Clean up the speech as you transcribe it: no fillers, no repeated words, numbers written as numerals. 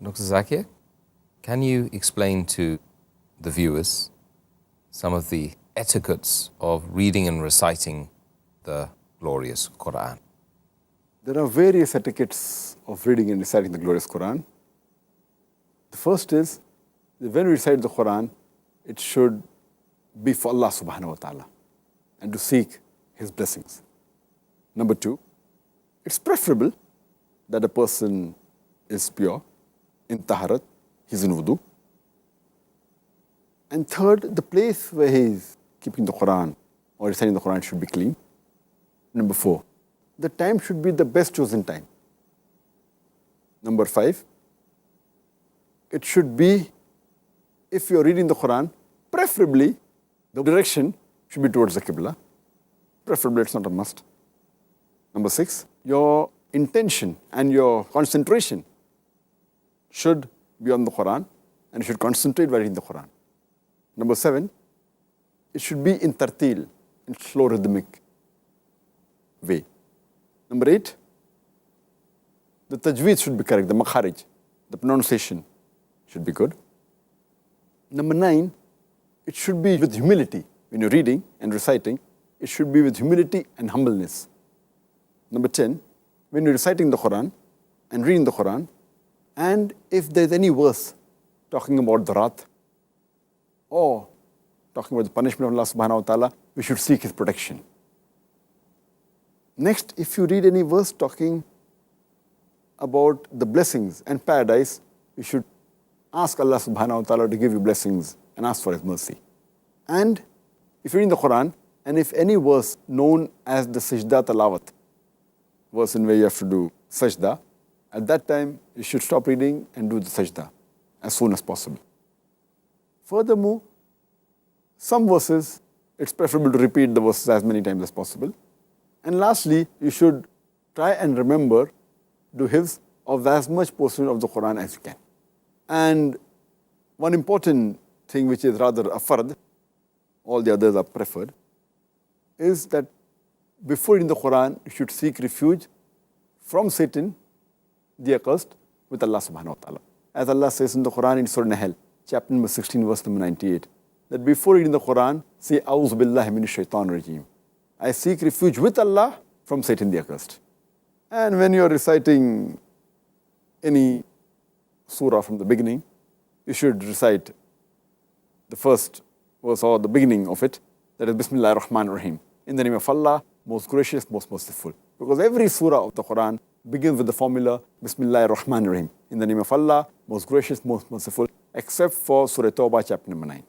Dr. Zakir, can you explain to the viewers some of the etiquettes of reading and reciting the glorious Quran? There are various etiquettes of reading and reciting the glorious Quran. The first is that when we recite the Quran, it should be for Allah subhanahu wa ta'ala and to seek His blessings. Number two, it's preferable that a person is pure, in taharat, he's in wudu. And third, the place where he is keeping the Quran or reciting the Quran should be clean. Number four, the time should be the best chosen time. Number five, it should be, if you're reading the Quran, preferably the direction should be towards the Qibla. Preferably, it's not a must. Number six, your intention and your concentration should be on the Quran and you should concentrate while reading the Quran. Number seven, it should be in tartil, in slow rhythmic way. Number eight, the tajweed should be correct, the makharij, the pronunciation should be good. Number nine, it should be with humility. When you're reading and reciting, it should be with humility and humbleness. Number 10, when you're reciting the Quran and reading the Quran, and if there's any verse talking about the wrath or talking about the punishment of Allah subhanahu wa ta'ala, we should seek His protection. Next, if you read any verse talking about the blessings and paradise, you should ask Allah subhanahu wa ta'ala to give you blessings and ask for His mercy. And if you're reading the Quran, and if any verse known as the sajda talawat, verse in where you have to do sajda, at that time you should stop reading and do the sajda as soon as possible. Furthermore, some verses, it's preferable to repeat the verses as many times as possible. And lastly, you should try and remember do hifz of as much portion of the Quran as you can. And one important thing which is rather a fard, all the others are preferred, is that before reading the Quran, you should seek refuge from Satan, the accursed, with Allah subhanahu wa ta'ala. As Allah says in the Quran in Surah Nahl, chapter number 16, verse number 98, that before reading the Quran, say, A'udhu billahi minash shaitanir rajeem. I seek refuge with Allah from Satan the accursed. And when you're reciting any surah from the beginning, you should recite the first verse or the beginning of it, that is Bismillahir Rahmanir Rahim. In the name of Allah, most gracious, most merciful. Because every surah of the Quran begins with the formula Bismillahir Rahmanir Rahim. In the name of Allah, most gracious, most merciful, except for Surah Tawbah, chapter number 9.